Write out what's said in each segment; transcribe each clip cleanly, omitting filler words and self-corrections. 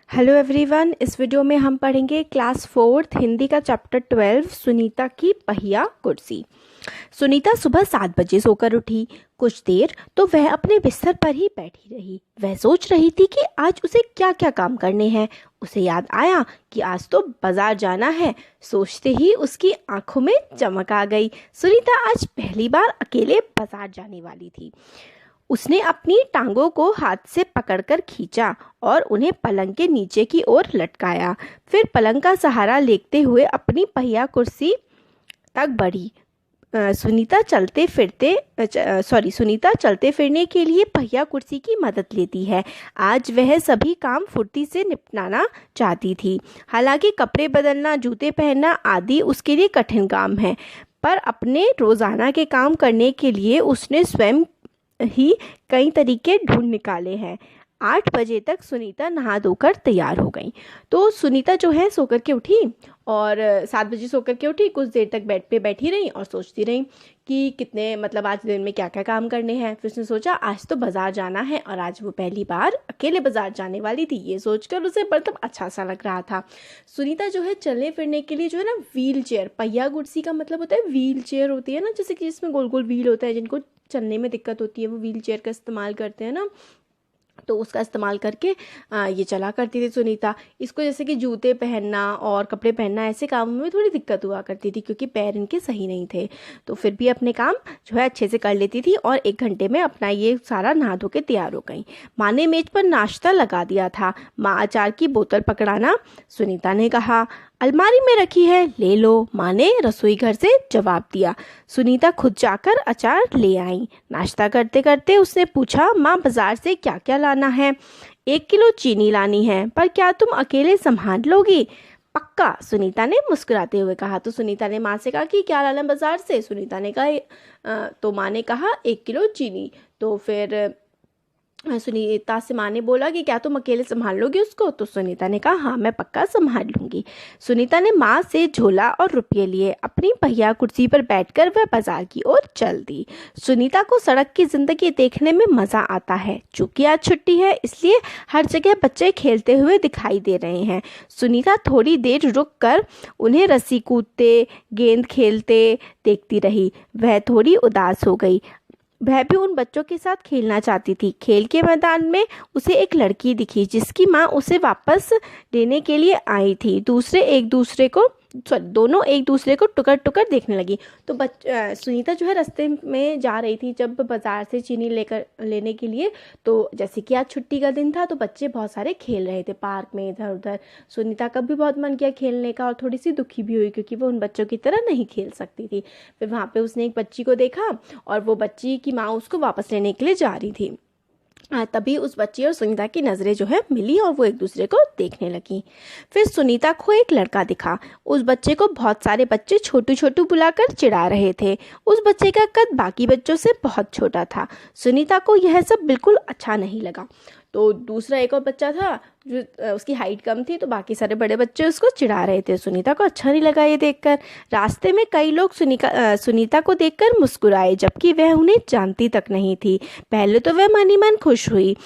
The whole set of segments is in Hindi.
हेलो एवरीवन, इस वीडियो में हम पढ़ेंगे क्लास 4th हिंदी का चैप्टर 12 सुनीता की पहिया कुर्सी। सुनीता सुबह 7 बजे सोकर उठी। कुछ देर तो वह अपने बिस्तर पर ही बैठी रही। वह सोच रही थी कि आज उसे क्या क्या काम करने हैं। उसे याद आया कि आज तो बाजार जाना है। सोचते ही उसकी आंखों में चमक आ गई। सुनीता आज पहली बार अकेले बाजार जाने वाली थी। उसने अपनी टांगों को हाथ से पकड़कर खींचा और उन्हें पलंग के नीचे की ओर लटकाया। फिर पलंग का सहारा लेते हुए अपनी पहिया कुर्सी तक बढ़ी। सुनीता चलते फिरने के लिए पहिया कुर्सी की मदद लेती है। आज वह सभी काम फुर्ती से निपटाना चाहती थी। हालांकि कपड़े बदलना, जूते पहनना आदि उसके लिए कठिन काम है, पर अपने रोजाना के काम करने के लिए उसने स्वयं ही कई तरीके ढूंढ निकाले हैं। 8 बजे तक सुनीता नहा धोकर तैयार हो गई। तो सुनीता जो है सोकर के उठी और 7 बजे सोकर के उठी। कुछ देर तक बेड पे बैठी रही और सोचती रही कि कितने आज दिन में क्या क्या काम करने हैं। फिर उसने सोचा आज तो बाजार जाना है और आज वो पहली बार अकेले बाजार जाने वाली थी। ये सोचकर उसे अच्छा सा लग रहा था। सुनीता जो है चलने फिरने के लिए जो है ना व्हील चेयर, पहिया कुर्सी का मतलब होता है व्हील चेयर होती है ना, जैसे कि जिसमें गोल गोल व्हील होता है, जिनको चलने में दिक्कत होती है वो व्हील चेयर का इस्तेमाल करते हैं ना, तो उसका इस्तेमाल करके ये चला करती थी सुनीता। इसको जैसे कि जूते पहनना और कपड़े पहनना ऐसे कामों में थोड़ी दिक्कत हुआ करती थी क्योंकि पैर इनके सही नहीं थे, तो फिर भी अपने काम जो है अच्छे से कर लेती थी और 1 घंटे में अपना ये सारा नहा धो के तैयार हो गई। माँ ने मेज पर नाश्ता लगा दिया था। माँ अचार की बोतल पकड़ाना, सुनीता ने कहा। अलमारी में रखी है, ले लो, माँ ने रसोई घर से जवाब दिया। सुनीता खुद जाकर अचार ले आई। नाश्ता करते करते उसने पूछा, माँ बाजार से क्या क्या लाना है? 1 किलो चीनी लानी है, पर क्या तुम अकेले संभाल लोगी? पक्का, सुनीता ने मुस्कुराते हुए कहा। तो सुनीता ने माँ से कहा कि क्या लाना बाजार से? सुनीता ने कहा तो माँ ने कहा 1 किलो चीनी। तो फिर सुनीता से माँ ने बोला कि क्या तुम अकेले संभाल लोगी उसको? तो सुनीता ने कहा हाँ, मैं पक्का संभाल लूंगी। सुनीता ने माँ से झोला और रुपये लिए। अपनी पहिया कुर्सी पर बैठकर वह बाजार की ओर चल दी। सुनीता को सड़क की जिंदगी देखने में मजा आता है। चूंकि आज छुट्टी है इसलिए हर जगह बच्चे खेलते हुए दिखाई दे रहे हैं। सुनीता थोड़ी देर रुक कर उन्हें रस्सी कूदते, गेंद खेलते देखती रही। वह थोड़ी उदास हो गई। वह भी उन बच्चों के साथ खेलना चाहती थी। खेल के मैदान में उसे एक लड़की दिखी जिसकी माँ उसे वापस लेने के लिए आई थी। दोनों एक दूसरे को टुकर टुकर देखने लगी। तो सुनीता जो है रास्ते में जा रही थी जब बाजार से चीनी लेने के लिए। तो जैसे कि आज छुट्टी का दिन था तो बच्चे बहुत सारे खेल रहे थे पार्क में इधर उधर। सुनीता का भी बहुत मन किया खेलने का और थोड़ी सी दुखी भी हुई क्योंकि वो उन बच्चों की तरह नहीं खेल सकती थी। फिर वहाँ पे उसने एक बच्ची को देखा और वो बच्ची की माँ उसको वापस लेने के लिए जा रही थी। तभी उस बच्ची और सुनीता की नज़रें जो है मिली और वो एक दूसरे को देखने लगी। फिर सुनीता को एक लड़का दिखा। उस बच्चे को बहुत सारे बच्चे छोटू छोटू बुलाकर चिढ़ा रहे थे। उस बच्चे का कद बाकी बच्चों से बहुत छोटा था। सुनीता को यह सब बिल्कुल अच्छा नहीं लगा। तो दूसरा एक और बच्चा था जो उसकी हाइट कम थी, तो बाकी सारे बड़े बच्चे उसको चिढ़ा रहे थे। सुनीता को अच्छा नहीं लगा ये देखकर। रास्ते में कई लोग सुनीता को देखकर मुस्कुराए जबकि वह उन्हें जानती तक नहीं थी। पहले तो वह मन ही मन खुश हुई,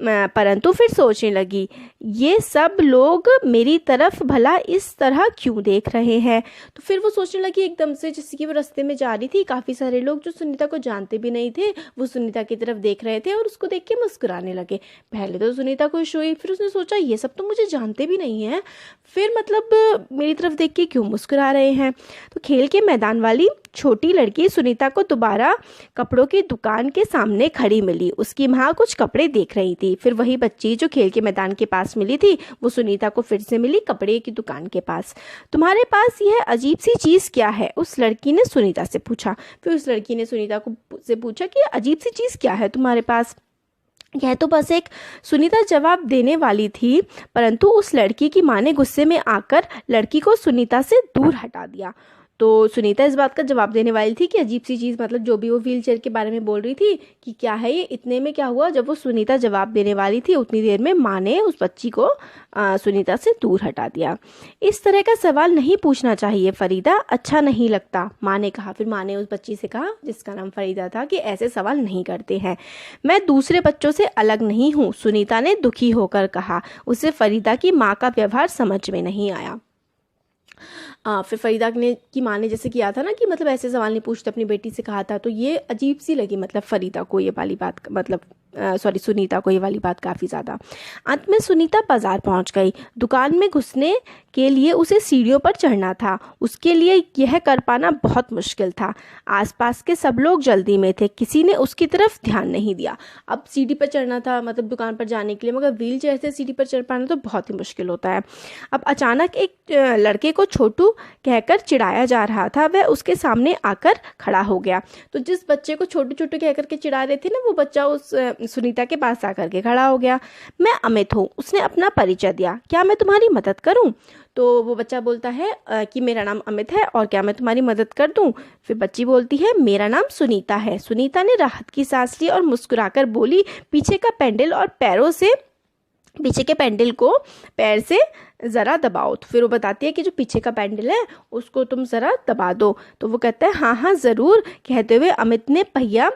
परंतु फिर सोचने लगी ये सब लोग मेरी तरफ भला इस तरह क्यों देख रहे हैं। तो फिर वो सोचने लगी एकदम से, जैसे कि वो रास्ते में जा रही थी, काफ़ी सारे लोग जो सुनीता को जानते भी नहीं थे वो सुनीता की तरफ देख रहे थे और उसको देख के मुस्कुराने लगे। पहले तो सुनीता खुश हुई, फिर उसने सोचा ये सब तो मुझे जानते भी नहीं हैं, फिर मेरी तरफ देख के क्यों मुस्कुरा रहे हैं। तो खेल के मैदान वाली छोटी लड़की सुनीता को दोबारा कपड़ों की दुकान के सामने खड़ी मिली। उसकी माँ कुछ कपड़े देख रही थी। फिर वही बच्ची जो खेल के मैदान के पास मिली थी वो सुनीता को फिर से मिली कपड़े की दुकान के पास। तुम्हारे पास यह अजीब सी चीज़ क्या है? उस लड़की ने सुनीता से पूछा। फिर उस लड़की ने सुनीता से पूछा कि अजीब सी चीज़ क्या है तुम्हारे पास? यह तो बस एक, सुनीता जवाब देने वाली थी, परंतु उस लड़की की माँ ने गुस्से में आकर लड़की को सुनीता से दूर हटा दिया। तो सुनीता इस बात का जवाब देने वाली थी कि अजीब सी चीज़, मतलब जो भी वो व्हील चेयर के बारे में बोल रही थी कि क्या है ये। इतने में क्या हुआ, जब वो सुनीता जवाब देने वाली थी उतनी देर में माँ ने उस बच्ची को सुनीता से दूर हटा दिया। इस तरह का सवाल नहीं पूछना चाहिए फरीदा, अच्छा नहीं लगता, माँ ने कहा। फिर माँ ने उस बच्ची से कहा, जिसका नाम फरीदा था, कि ऐसे सवाल नहीं करते हैं, मैं दूसरे बच्चों से अलग नहीं हूँ, सुनीता ने दुखी होकर कहा। उसे फरीदा की माँ का व्यवहार समझ में नहीं आया। फिर फरीदा ने की माँ ने जैसे किया था ना कि मतलब ऐसे सवाल नहीं पूछते, अपनी बेटी से कहा था, तो ये अजीब सी लगी मतलब फरीदा को ये वाली बात, मतलब सुनीता को ये वाली बात काफ़ी ज़्यादा। अंत में सुनीता बाजार पहुंच गई। दुकान में घुसने के लिए उसे सीढ़ियों पर चढ़ना था। उसके लिए यह कर पाना बहुत मुश्किल था। आसपास के सब लोग जल्दी में थे, किसी ने उसकी तरफ ध्यान नहीं दिया। अब सीढ़ी पर चढ़ना था मतलब दुकान पर जाने के लिए, मगर व्हील चेयर से सीढ़ी पर चढ़ पाना तो बहुत ही मुश्किल होता है। अब अचानक एक लड़के को छोटू कहकर चिढ़ाया जा रहा था, वह उसके सामने आकर खड़ा हो गया। तो जिस बच्चे को छोटू छोटू कहकर के चिढ़ा रहे थे ना, वो बच्चा उस सुनीता के पास आकर के खड़ा हो गया। मैं अमित हूँ, उसने अपना परिचय दिया, क्या मैं तुम्हारी मदद करूँ? तो वो बच्चा बोलता है कि मेरा नाम अमित है और क्या मैं तुम्हारी मदद कर दूं? फिर बच्ची बोलती है, मेरा नाम सुनीता है। सुनीता ने राहत की सांस ली और मुस्कुराकर बोली, पीछे का पेंडल और पीछे के पेंडल को पैर से ज़रा दबाओ। तो फिर वो बताती है कि जो पीछे का पेंडल है उसको तुम ज़रा दबा दो। तो वो कहता है हाँ हाँ ज़रूर। कहते हुए अमित ने पहिया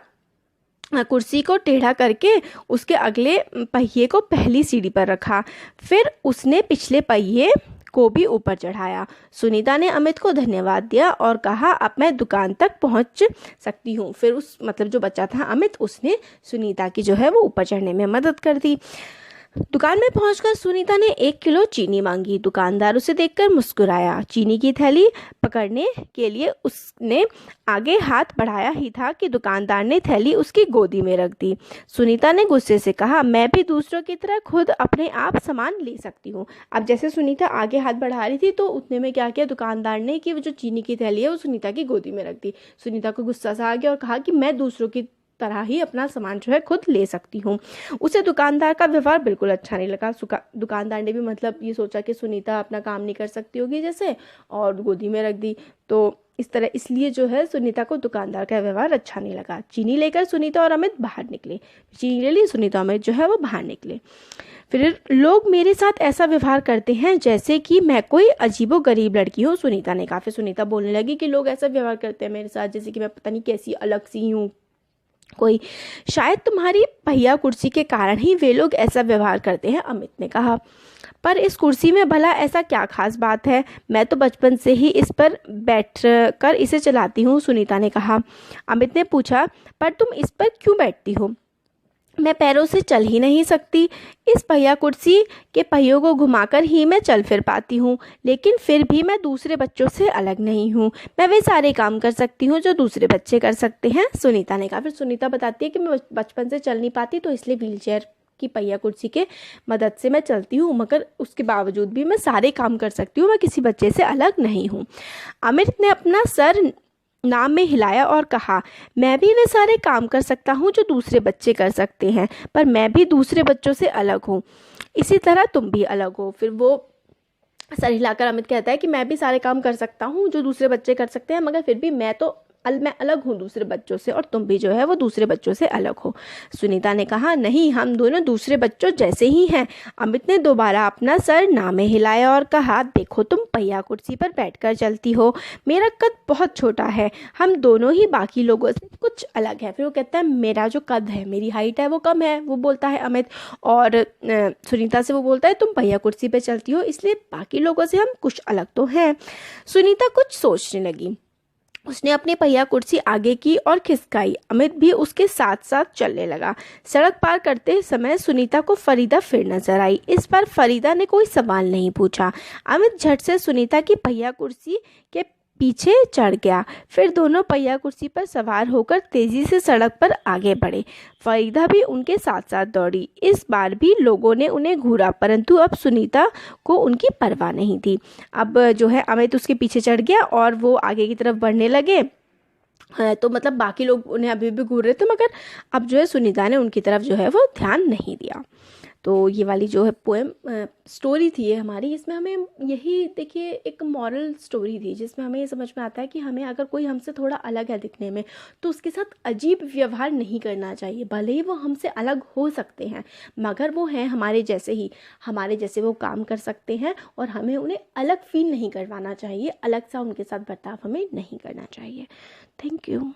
कुर्सी को टेढ़ा करके उसके अगले पहिए को पहली सीढ़ी पर रखा। फिर उसने पिछले पहिए को भी ऊपर चढ़ाया। सुनीता ने अमित को धन्यवाद दिया और कहा, अब मैं दुकान तक पहुंच सकती हूँ। फिर उस मतलब जो बच्चा था अमित, उसने सुनीता की जो है वो ऊपर चढ़ने में मदद कर दी। दुकान में पहुंचकर सुनीता ने 1 किलो चीनी मांगी। दुकानदार उसे देखकर मुस्कुराया। चीनी की थैली पकड़ने के लिए उसने आगे हाथ बढ़ाया ही था कि दुकानदार ने थैली उसकी गोदी में रख दी। सुनीता ने गुस्से से कहा, मैं भी दूसरों की तरह खुद अपने आप सामान ले सकती हूँ। अब जैसे सुनीता आगे हाथ बढ़ा रही थी तो उतने में क्या किया दुकानदार ने कि वो जो चीनी की थैली है वो सुनीता की गोदी में रख दी। सुनीता को गुस्सा सा आ गया और कहा कि मैं दूसरों की तरह ही अपना सामान जो है खुद ले सकती हूँ। उसे दुकानदार का व्यवहार बिल्कुल अच्छा नहीं लगा। दुकानदार ने भी मतलब ये सोचा कि सुनीता अपना काम नहीं कर सकती होगी जैसे, और गोदी में रख दी। तो इस तरह इसलिए जो है सुनीता को दुकानदार का व्यवहार अच्छा नहीं लगा। चीनी लेकर सुनीता और अमित बाहर निकले। चीनी ले ली, सुनीता अमित जो है वो बाहर निकले। फिर लोग मेरे साथ ऐसा व्यवहार करते हैं जैसे कि मैं कोई अजीबो गरीब लड़की हूँ, सुनीता ने कहा। फिर सुनीता बोलने लगी कि लोग ऐसा व्यवहार करते हैं मेरे साथ जैसे कि मैं पता नहीं कैसी अलग सी हूँ कोई। शायद तुम्हारी पहिया कुर्सी के कारण ही वे लोग ऐसा व्यवहार करते हैं, अमित ने कहा। पर इस कुर्सी में भला ऐसा क्या खास बात है? मैं तो बचपन से ही इस पर बैठ कर इसे चलाती हूँ, सुनीता ने कहा। अमित ने पूछा, पर तुम इस पर क्यों बैठती हो? मैं पैरों से चल ही नहीं सकती। इस पहिया कुर्सी के पहियों को घुमाकर ही मैं चल फिर पाती हूँ, लेकिन फिर भी मैं दूसरे बच्चों से अलग नहीं हूँ। मैं वे सारे काम कर सकती हूँ जो दूसरे बच्चे कर सकते हैं, सुनीता ने कहा। फिर सुनीता बताती है कि मैं बचपन से चल नहीं पाती तो इसलिए व्हीलचेयर की पहिया कुर्सी के मदद से मैं चलती हूँ, मगर उसके बावजूद भी मैं सारे काम कर सकती हूँ, मैं किसी बच्चे से अलग नहीं हूँ। अमित ने अपना सर नाम में हिलाया और कहा, मैं भी वे सारे काम कर सकता हूँ जो दूसरे बच्चे कर सकते हैं, पर मैं भी दूसरे बच्चों से अलग हूँ, इसी तरह तुम भी अलग हो। फिर वो सर हिलाकर अमित कहता है कि मैं भी सारे काम कर सकता हूँ जो दूसरे बच्चे कर सकते हैं, मगर फिर भी मैं अलग हूँ दूसरे बच्चों से, और तुम भी जो है वो दूसरे बच्चों से अलग हो। सुनीता ने कहा, नहीं, हम दोनों दूसरे बच्चों जैसे ही हैं। अमित ने दोबारा अपना सर नाम में हिलाया और कहा, देखो तुम पहिया कुर्सी पर बैठकर चलती हो, मेरा कद बहुत छोटा है, हम दोनों ही बाकी लोगों से कुछ अलग है। फिर वो कहता है, मेरा जो कद है, मेरी हाइट है वो कम है, वो बोलता है अमित। और सुनीता से वो बोलता है, तुम पहिया कुर्सी पर चलती हो इसलिए बाकी लोगों से हम कुछ अलग तो हैं। सुनीता कुछ सोचने लगी। उसने अपनी पहिया कुर्सी आगे की और खिसकाई। अमित भी उसके साथ साथ चलने लगा। सड़क पार करते समय सुनीता को फरीदा फिर नजर आई। इस बार फरीदा ने कोई सवाल नहीं पूछा। अमित झट से सुनीता की पहिया कुर्सी के पीछे चढ़ गया। फिर दोनों पहिया कुर्सी पर सवार होकर तेजी से सड़क पर आगे बढ़े। फरीदा भी उनके साथ साथ दौड़ी। इस बार भी लोगों ने उन्हें घूरा, परंतु अब सुनीता को उनकी परवाह नहीं थी। अब जो है अमित उसके पीछे चढ़ गया और वो आगे की तरफ बढ़ने लगे। तो मतलब बाकी लोग उन्हें अभी भी घूर रहे थे, मगर अब जो है सुनीता ने उनकी तरफ जो है वो ध्यान नहीं दिया। तो ये वाली जो है पोएम स्टोरी थी ये हमारी, इसमें हमें यही देखिए एक मॉरल स्टोरी थी जिसमें हमें ये समझ में आता है कि हमें अगर कोई हमसे थोड़ा अलग है दिखने में तो उसके साथ अजीब व्यवहार नहीं करना चाहिए। भले ही वो हमसे अलग हो सकते हैं मगर वो हैं हमारे जैसे ही, हमारे जैसे वो काम कर सकते हैं और हमें उन्हें अलग फील नहीं करवाना चाहिए, अलग सा उनके साथ बर्ताव हमें नहीं करना चाहिए। Thank you.